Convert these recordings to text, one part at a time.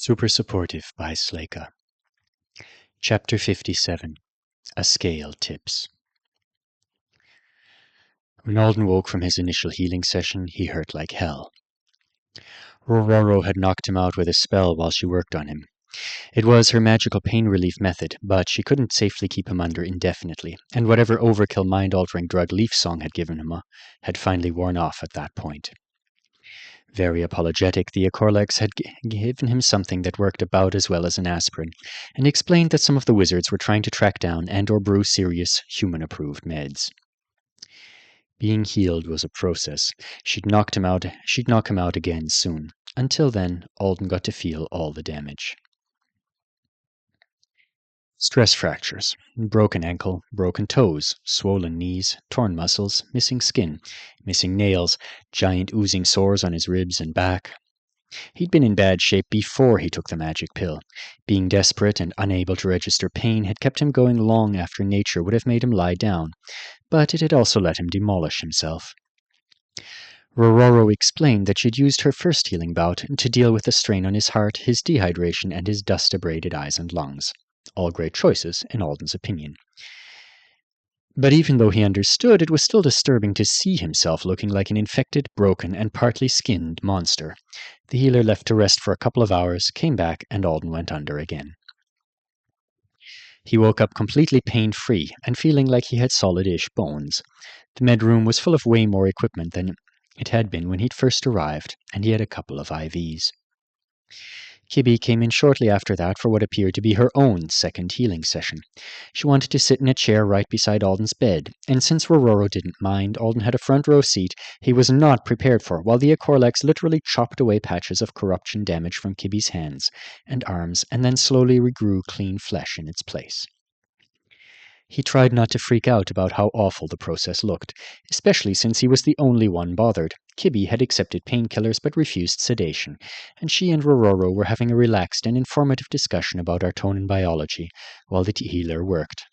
Super Supportive by Sleyca. Chapter 57. A Scale Tips. When Alden woke from his initial healing session, he hurt like hell. Rororo had knocked him out with a spell while she worked on him. It was her magical pain relief method, but she couldn't safely keep him under indefinitely, and whatever overkill mind-altering drug Leaf Song had given him had finally worn off at that point. Very apologetic, the Acorlex had given him something that worked about as well as an aspirin, and explained that some of the wizards were trying to track down and/or brew serious, human-approved meds. Being healed was a process. She'd knock him out again soon. Until then, Alden got to feel all the damage. Stress fractures, broken ankle, broken toes, swollen knees, torn muscles, missing skin, missing nails, giant oozing sores on his ribs and back. He'd been in bad shape before he took the magic pill. Being desperate and unable to register pain had kept him going long after nature would have made him lie down, but it had also let him demolish himself. Rororo explained that she'd used her first healing bout to deal with the strain on his heart, his dehydration, and his dust-abraded eyes and lungs. All great choices, in Alden's opinion. But even though he understood, it was still disturbing to see himself looking like an infected, broken, and partly skinned monster. The healer left to rest for a couple of hours, came back, and Alden went under again. He woke up completely pain-free and feeling like he had solid-ish bones. The med room was full of way more equipment than it had been when he'd first arrived, and he had a couple of IVs. Kibby came in shortly after that for what appeared to be her own second healing session. She wanted to sit in a chair right beside Alden's bed, and since Rororo didn't mind, Alden had a front row seat he was not prepared for, while the Acorlex literally chopped away patches of corruption damage from Kibby's hands and arms, and then slowly regrew clean flesh in its place. He tried not to freak out about how awful the process looked, especially since he was the only one bothered. Kibby had accepted painkillers but refused sedation, and she and Rororo were having a relaxed and informative discussion about Artonan biology while the healer worked.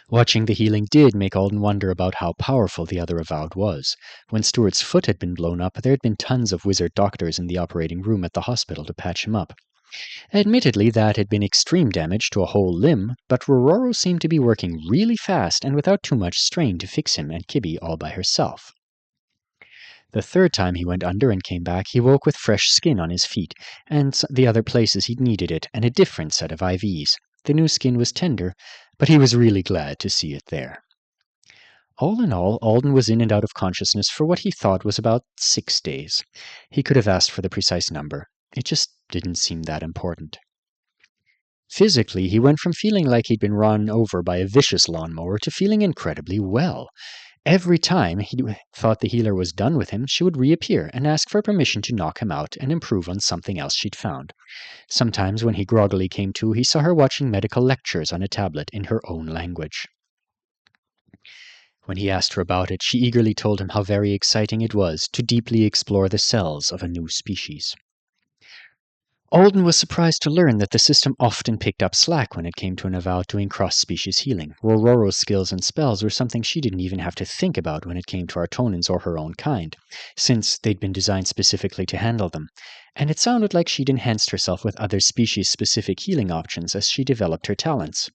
Watching the healing did make Alden wonder about how powerful the other avowed was. When Stuart's foot had been blown up, there had been tons of wizard doctors in the operating room at the hospital to patch him up. Admittedly, that had been extreme damage to a whole limb, but Rororo seemed to be working really fast and without too much strain to fix him and Kibby all by herself. The third time he went under and came back, he woke with fresh skin on his feet, and the other places he'd needed it, and a different set of IVs. The new skin was tender, but he was really glad to see it there. All in all, Alden was in and out of consciousness for what he thought was about 6 days. He could have asked for the precise number. It just didn't seem that important. Physically, he went from feeling like he'd been run over by a vicious lawnmower to feeling incredibly well. Every time he thought the healer was done with him, she would reappear and ask for permission to knock him out and improve on something else she'd found. Sometimes, when he groggily came to, he saw her watching medical lectures on a tablet in her own language. When he asked her about it, she eagerly told him how very exciting it was to deeply explore the cells of a new species. Alden was surprised to learn that the system often picked up slack when it came to an avowed doing cross-species healing. Rororo's skills and spells were something she didn't even have to think about when it came to Artonans or her own kind, since they'd been designed specifically to handle them, and it sounded like she'd enhanced herself with other species-specific healing options as she developed her talents.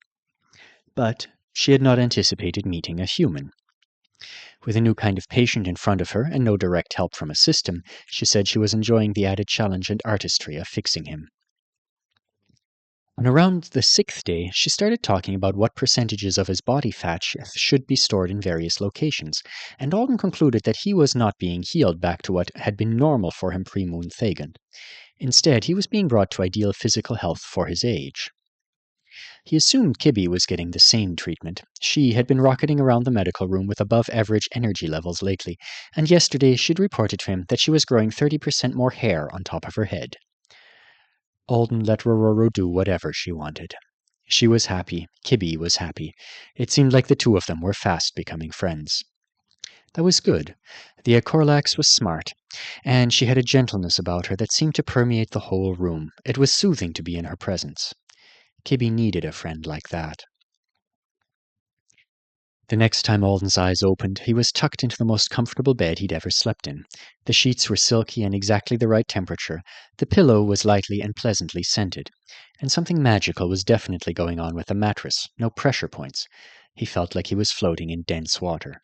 But she had not anticipated meeting a human. With a new kind of patient in front of her and no direct help from a system, she said she was enjoying the added challenge and artistry of fixing him. On around the 6th day, she started talking about what percentages of his body fat should be stored in various locations, and Alden concluded that he was not being healed back to what had been normal for him pre-Moon Thagan. Instead, he was being brought to ideal physical health for his age. He assumed Kibby was getting the same treatment. She had been rocketing around the medical room with above-average energy levels lately, and yesterday she'd reported to him that she was growing 30% more hair on top of her head. Alden let Rororo do whatever she wanted. She was happy. Kibby was happy. It seemed like the two of them were fast becoming friends. That was good. The Acorlex was smart, and she had a gentleness about her that seemed to permeate the whole room. It was soothing to be in her presence. Kibby needed a friend like that. The next time Alden's eyes opened, he was tucked into the most comfortable bed he'd ever slept in. The sheets were silky and exactly the right temperature, the pillow was lightly and pleasantly scented, and something magical was definitely going on with the mattress, no pressure points. He felt like he was floating in dense water.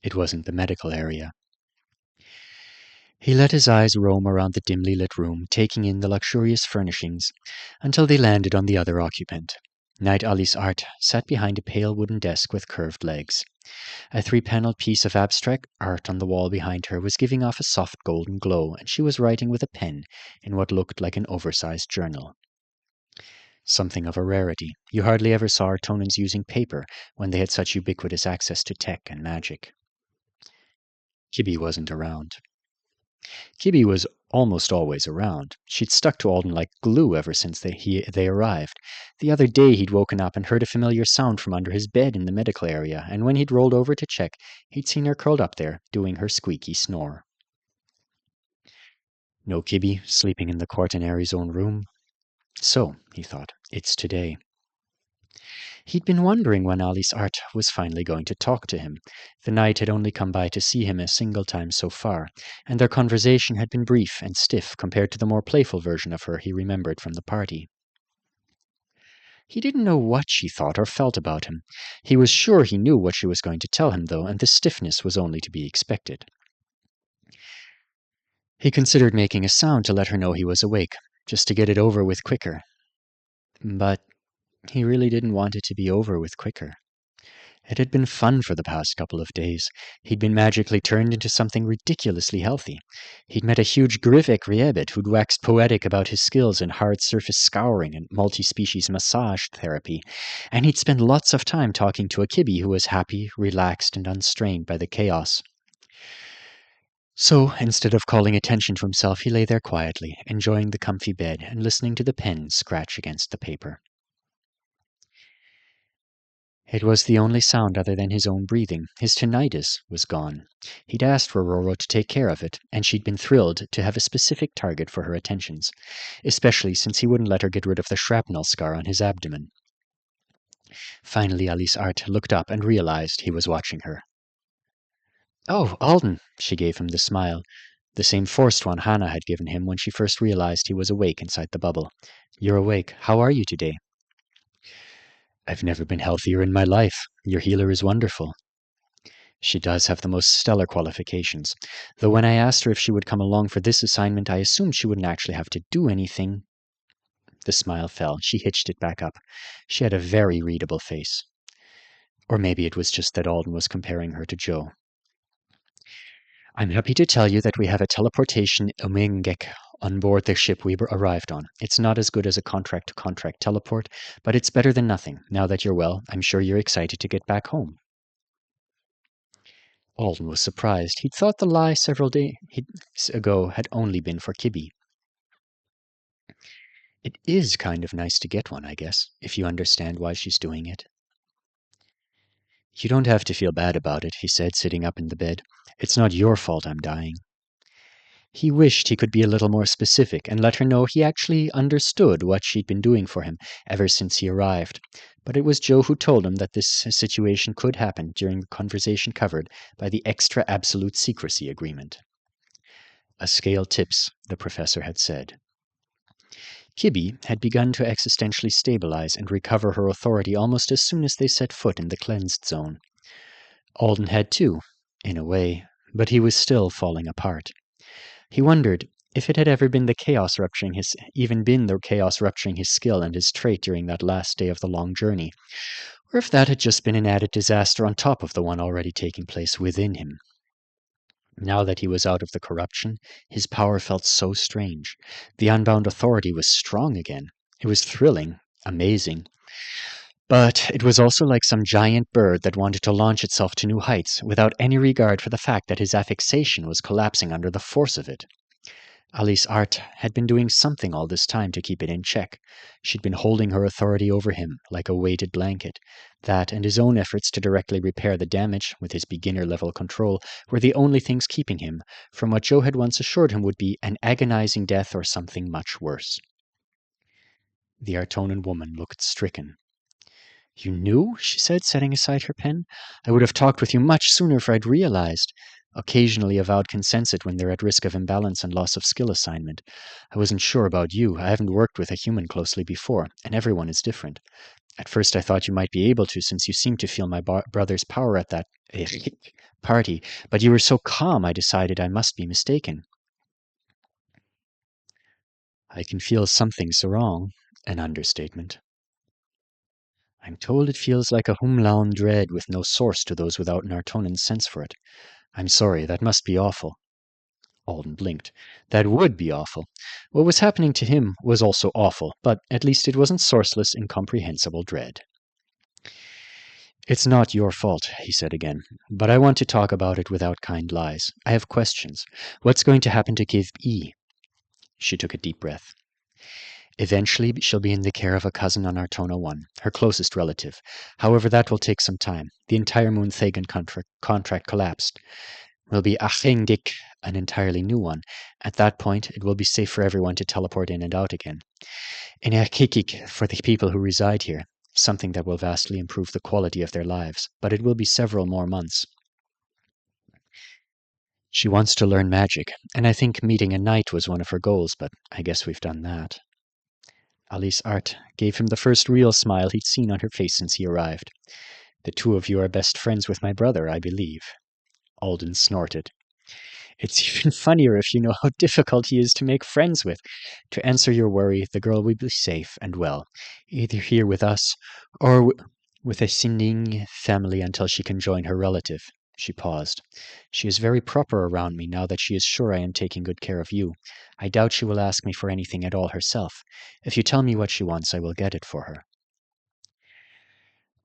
It wasn't the medical area. He let his eyes roam around the dimly lit room, taking in the luxurious furnishings, until they landed on the other occupant. Knight Alice Art sat behind a pale wooden desk with curved legs. A three-paneled piece of abstract art on the wall behind her was giving off a soft golden glow, and she was writing with a pen in what looked like an oversized journal. Something of a rarity. You hardly ever saw Artonans using paper when they had such ubiquitous access to tech and magic. Kibby wasn't around. Kibby was almost always around. She'd stuck to Alden like glue ever since they arrived. The other day he'd woken up and heard a familiar sound from under his bed in the medical area, and when he'd rolled over to check, he'd seen her curled up there, doing her squeaky snore. No Kibby, sleeping in the Quaternari's own room. So, he thought, it's today. He'd been wondering when Alice Art was finally going to talk to him. The knight had only come by to see him a single time so far, and their conversation had been brief and stiff compared to the more playful version of her he remembered from the party. He didn't know what she thought or felt about him. He was sure he knew what she was going to tell him, though, and the stiffness was only to be expected. He considered making a sound to let her know he was awake, just to get it over with quicker. But he really didn't want it to be over with quicker. It had been fun for the past couple of days. He'd been magically turned into something ridiculously healthy. He'd met a huge Grivek Riebit who'd waxed poetic about his skills in hard surface scouring and multi-species massage therapy, and he'd spent lots of time talking to a Kibby who was happy, relaxed, and unstrained by the chaos. So, instead of calling attention to himself, he lay there quietly, enjoying the comfy bed and listening to the pen scratch against the paper. It was the only sound other than his own breathing. His tinnitus was gone. He'd asked for Roro to take care of it, and she'd been thrilled to have a specific target for her attentions, especially since he wouldn't let her get rid of the shrapnel scar on his abdomen. Finally, Alice Art looked up and realized he was watching her. "Oh, Alden," she gave him the smile, the same forced one Hannah had given him when she first realized he was awake inside the bubble. "You're awake. How are you today?" "I've never been healthier in my life. Your healer is wonderful." "She does have the most stellar qualifications. Though when I asked her if she would come along for this assignment, I assumed she wouldn't actually have to do anything." The smile fell. She hitched it back up. She had a very readable face. Or maybe it was just that Alden was comparing her to Joe. "I'm happy to tell you that we have a teleportation Umengek on board the ship we arrived on. It's not as good as a contract-to-contract teleport, but it's better than nothing. Now that you're well, I'm sure you're excited to get back home." Alden was surprised. He'd thought the lie several days ago had only been for Kibby. "It is kind of nice to get one, I guess, if you understand why she's doing it." "You don't have to feel bad about it," he said, sitting up in the bed. "It's not your fault I'm dying." He wished he could be a little more specific and let her know he actually understood what she'd been doing for him ever since he arrived. But it was Joe who told him that this situation could happen during the conversation covered by the extra absolute secrecy agreement. "A scale tips," the professor had said. Kibby had begun to existentially stabilize and recover her authority almost as soon as they set foot in the cleansed zone. Alden had too, in a way, but he was still falling apart. He wondered if it had ever been the chaos rupturing his skill and his trait during that last day of the long journey, or if that had just been an added disaster on top of the one already taking place within him. Now that he was out of the corruption, his power felt so strange. The unbound authority was strong again. It was thrilling, amazing. But it was also like some giant bird that wanted to launch itself to new heights without any regard for the fact that his affixation was collapsing under the force of it. Alice Art had been doing something all this time to keep it in check. She'd been holding her authority over him like a weighted blanket. That and his own efforts to directly repair the damage with his beginner-level control were the only things keeping him from what Joe had once assured him would be an agonizing death or something much worse. The Artonan woman looked stricken. You knew? She said, setting aside her pen. I would have talked with you much sooner if I'd realized. Occasionally, avowed consents it when they're at risk of imbalance and loss of skill assignment. I wasn't sure about you. I haven't worked with a human closely before, and everyone is different. At first, I thought you might be able to, since you seemed to feel my brother's power at that party, but you were so calm I decided I must be mistaken. I can feel something's wrong. An understatement. I'm told it feels like a humlaun dread with no source to those without an Artonan sense for it. I'm sorry, that must be awful. Alden blinked. That would be awful. What was happening to him was also awful, but at least it wasn't sourceless, incomprehensible dread. It's not your fault, he said again, but I want to talk about it without kind lies. I have questions. What's going to happen to Give E? She took a deep breath. Eventually, she'll be in the care of a cousin on Artona 1, her closest relative. However, that will take some time. The entire Moon Thagan contract collapsed. Will be Achengdik, an entirely new one. At that point, it will be safe for everyone to teleport in and out again. In Erkikik, for the people who reside here, something that will vastly improve the quality of their lives, but it will be several more months. She wants to learn magic, and I think meeting a knight was one of her goals, but I guess we've done that. Alice Art gave him the first real smile he'd seen on her face since he arrived. The two of you are best friends with my brother, I believe. Alden snorted. It's even funnier if you know how difficult he is to make friends with. To answer your worry, the girl will be safe and well, either here with us or with a Sinding family until she can join her relative. She paused. She is very proper around me now that she is sure I am taking good care of you. I doubt she will ask me for anything at all herself. If you tell me what she wants, I will get it for her.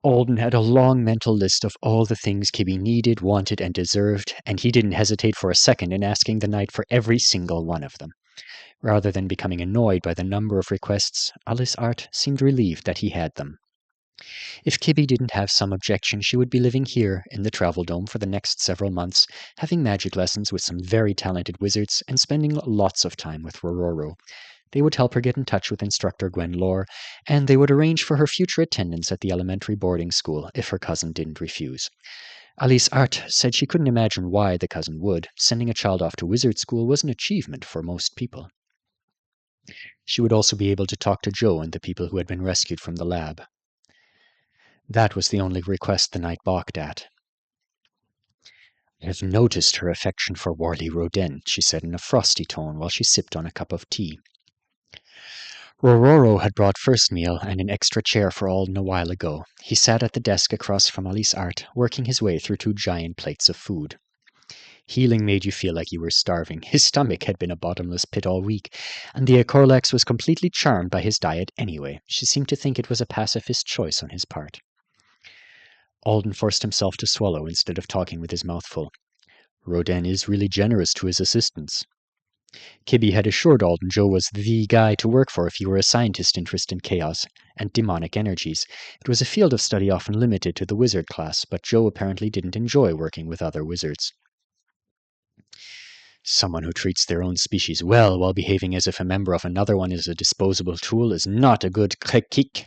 Alden had a long mental list of all the things Kibby needed, wanted, and deserved, and he didn't hesitate for a second in asking the knight for every single one of them. Rather than becoming annoyed by the number of requests, Alice Art seemed relieved that he had them. If Kibby didn't have some objection, she would be living here in the Travel Dome for the next several months, having magic lessons with some very talented wizards and spending lots of time with Rororo. They would help her get in touch with instructor Gwen Lore, and they would arrange for her future attendance at the elementary boarding school if her cousin didn't refuse. Alice Art said she couldn't imagine why the cousin would. Sending a child off to wizard school was an achievement for most people. She would also be able to talk to Joe and the people who had been rescued from the lab. That was the only request the knight balked at. I have noticed her affection for Worley Roden, she said in a frosty tone while she sipped on a cup of tea. Rororo had brought first meal and an extra chair for Alden a while ago. He sat at the desk across from Alice Art, working his way through 2 giant plates of food. Healing made you feel like you were starving. His stomach had been a bottomless pit all week, and the Akorlax was completely charmed by his diet anyway. She seemed to think it was a pacifist choice on his part. Alden forced himself to swallow instead of talking with his mouth full. Roden is really generous to his assistants. Kibby had assured Alden Joe was the guy to work for if he were a scientist interested in chaos and demonic energies. It was a field of study often limited to the wizard class, but Joe apparently didn't enjoy working with other wizards. Someone who treats their own species well while behaving as if a member of another one is a disposable tool is not a good krekik.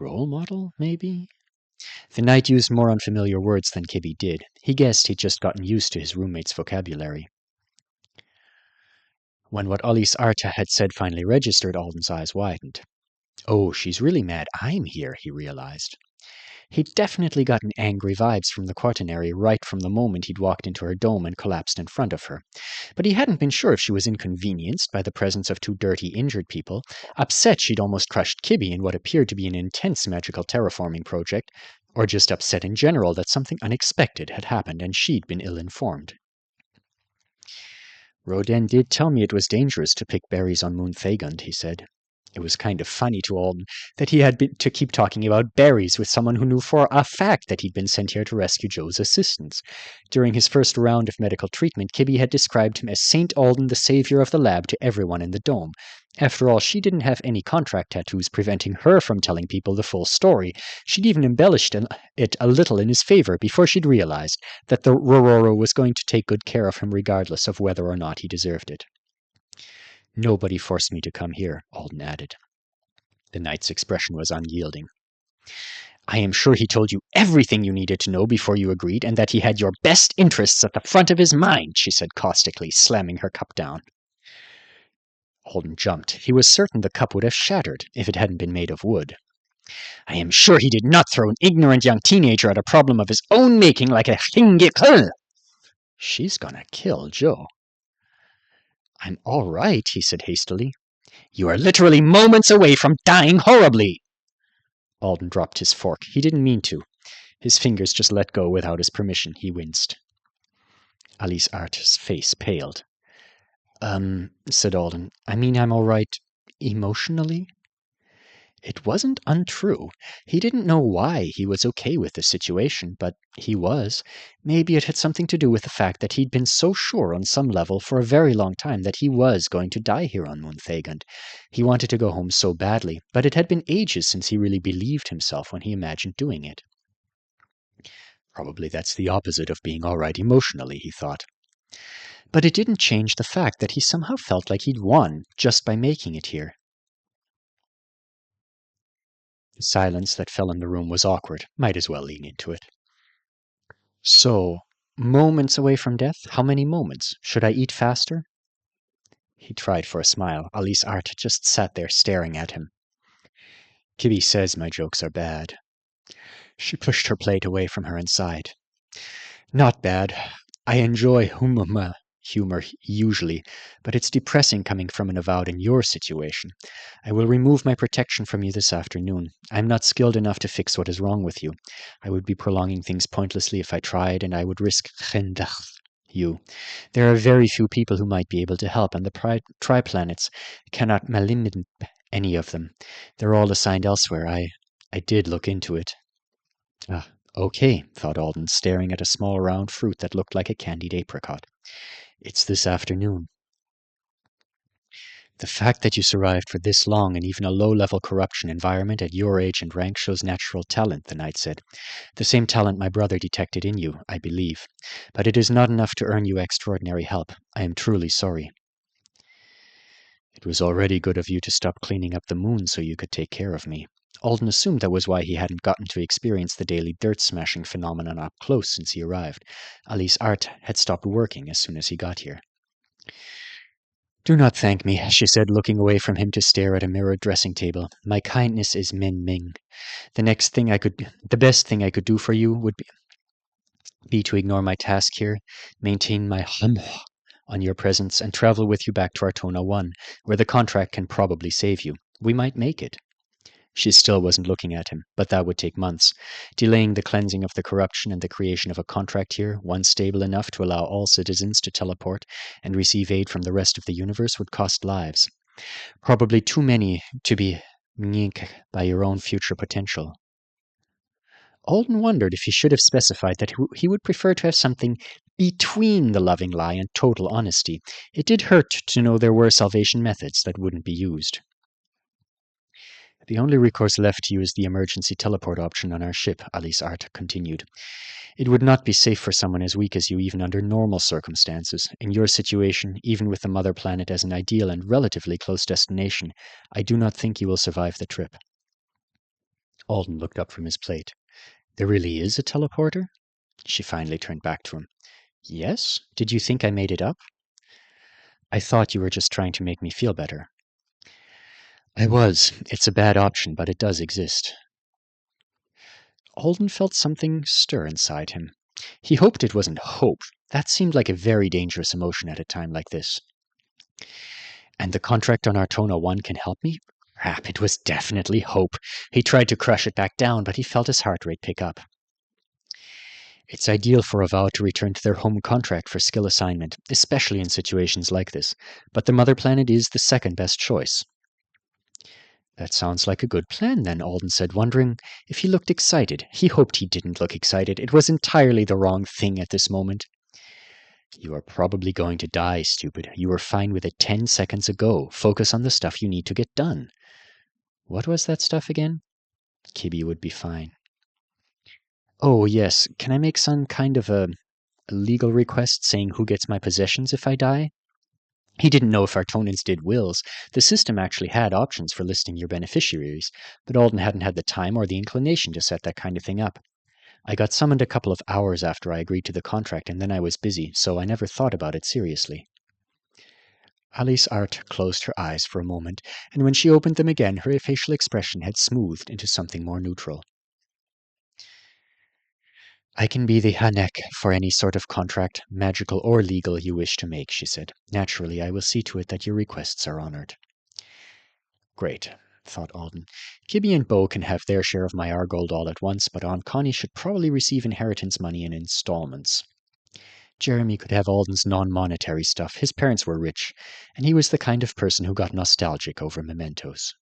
Role model, maybe? The knight used more unfamiliar words than Kibby did. He guessed he'd just gotten used to his roommate's vocabulary. When what Alice Arta had said finally registered, Alden's eyes widened. Oh, she's really mad I'm here, he realized. He'd definitely gotten angry vibes from the Quaternary right from the moment he'd walked into her dome and collapsed in front of her. But he hadn't been sure if she was inconvenienced by the presence of 2 dirty, injured people, upset she'd almost crushed Kibby in what appeared to be an intense magical terraforming project, or just upset in general that something unexpected had happened and she'd been ill-informed. Roden did tell me it was dangerous to pick berries on Moon Thagund, he said. It was kind of funny to Alden that he had to keep talking about berries with someone who knew for a fact that he'd been sent here to rescue Joe's assistants. During his first round of medical treatment, Kibby had described him as Saint Alden, the savior of the lab, to everyone in the dome. After all, she didn't have any contract tattoos preventing her from telling people the full story. She'd even embellished it a little in his favor before she'd realized that the Rororo was going to take good care of him regardless of whether or not he deserved it. Nobody forced me to come here, Alden added. The knight's expression was unyielding. I am sure he told you everything you needed to know before you agreed, and that he had your best interests at the front of his mind, she said caustically, slamming her cup down. Holden jumped. He was certain the cup would have shattered if it hadn't been made of wood. I am sure he did not throw an ignorant young teenager at a problem of his own making like a hingikl. She's gonna kill Joe. I'm all right, he said hastily. You are literally moments away from dying horribly. Alden dropped his fork. He didn't mean to. His fingers just let go without his permission. He winced. Alice Art's face paled. Said Alden. I mean, I'm all right emotionally? It wasn't untrue. He didn't know why he was okay with the situation, but he was. Maybe it had something to do with the fact that he'd been so sure on some level for a very long time that he was going to die here on Monthagand. He wanted to go home so badly, but it had been ages since he really believed himself when he imagined doing it. Probably that's the opposite of being all right emotionally, he thought. But it didn't change the fact that he somehow felt like he'd won just by making it here. The silence that fell in the room was awkward. Might as well lean into it. So, moments away from death? How many moments? Should I eat faster? He tried for a smile. Alice Art just sat there staring at him. Kibby says my jokes are bad. She pushed her plate away from her and sighed. Not bad. I enjoy humor usually, but it's depressing coming from an avowed in your situation. I will remove my protection from you this afternoon. I am not skilled enough to fix what is wrong with you. I would be prolonging things pointlessly if I tried, and I would risk you. There are very few people who might be able to help, and the tri-planets cannot malimit any of them. They're all assigned elsewhere. I did look into it. Okay, thought Alden, staring at a small round fruit that looked like a candied apricot. It's this afternoon. The fact that you survived for this long in even a low-level corruption environment at your age and rank shows natural talent, the knight said. The same talent my brother detected in you, I believe. But it is not enough to earn you extraordinary help. I am truly sorry. It was already good of you to stop cleaning up the moon so you could take care of me. Alden assumed that was why he hadn't gotten to experience the daily dirt-smashing phenomenon up close since he arrived. Alice Art had stopped working as soon as he got here. Do not thank me, she said, looking away from him to stare at a mirrored dressing table. My kindness is Min Ming. The best thing I could do for you would be to ignore my task here, maintain my on your presence, and travel with you back to Artona 1, where the contract can probably save you. We might make it. She still wasn't looking at him, but that would take months. Delaying the cleansing of the corruption and the creation of a contract here, one stable enough to allow all citizens to teleport and receive aid from the rest of the universe, would cost lives. Probably too many to be mniek by your own future potential. Alden wondered if he should have specified that he would prefer to have something between the loving lie and total honesty. It did hurt to know there were salvation methods that wouldn't be used. The only recourse left to you is the emergency teleport option on our ship, Alice Art continued. It would not be safe for someone as weak as you even under normal circumstances. In your situation, even with the mother planet as an ideal and relatively close destination, I do not think you will survive the trip. Alden looked up from his plate. There really is a teleporter? She finally turned back to him. Yes? Did you think I made it up? I thought you were just trying to make me feel better. I was. It's a bad option, but it does exist. Alden felt something stir inside him. He hoped it wasn't hope. That seemed like a very dangerous emotion at a time like this. And the contract on Artona 1 can help me? Crap, it was definitely hope. He tried to crush it back down, but he felt his heart rate pick up. It's ideal for a vow to return to their home contract for skill assignment, especially in situations like this. But the mother planet is the second best choice. That sounds like a good plan, then, Alden said, wondering if he looked excited. He hoped he didn't look excited. It was entirely the wrong thing at this moment. You are probably going to die, stupid. You were fine with it 10 seconds ago. Focus on the stuff you need to get done. What was that stuff again? Kibby would be fine. Oh, yes. Can I make some kind of a legal request saying who gets my possessions if I die? He didn't know if Artonans did wills. The system actually had options for listing your beneficiaries, but Alden hadn't had the time or the inclination to set that kind of thing up. I got summoned a couple of hours after I agreed to the contract, and then I was busy, so I never thought about it seriously. Alice Art closed her eyes for a moment, and when she opened them again, her facial expression had smoothed into something more neutral. I can be the Hanek for any sort of contract, magical or legal, you wish to make, she said. Naturally, I will see to it that your requests are honored. Great, thought Alden. Gibby and Bo can have their share of my Argold all at once, but Aunt Connie should probably receive inheritance money in installments. Jeremy could have Alden's non-monetary stuff. His parents were rich, and he was the kind of person who got nostalgic over mementos.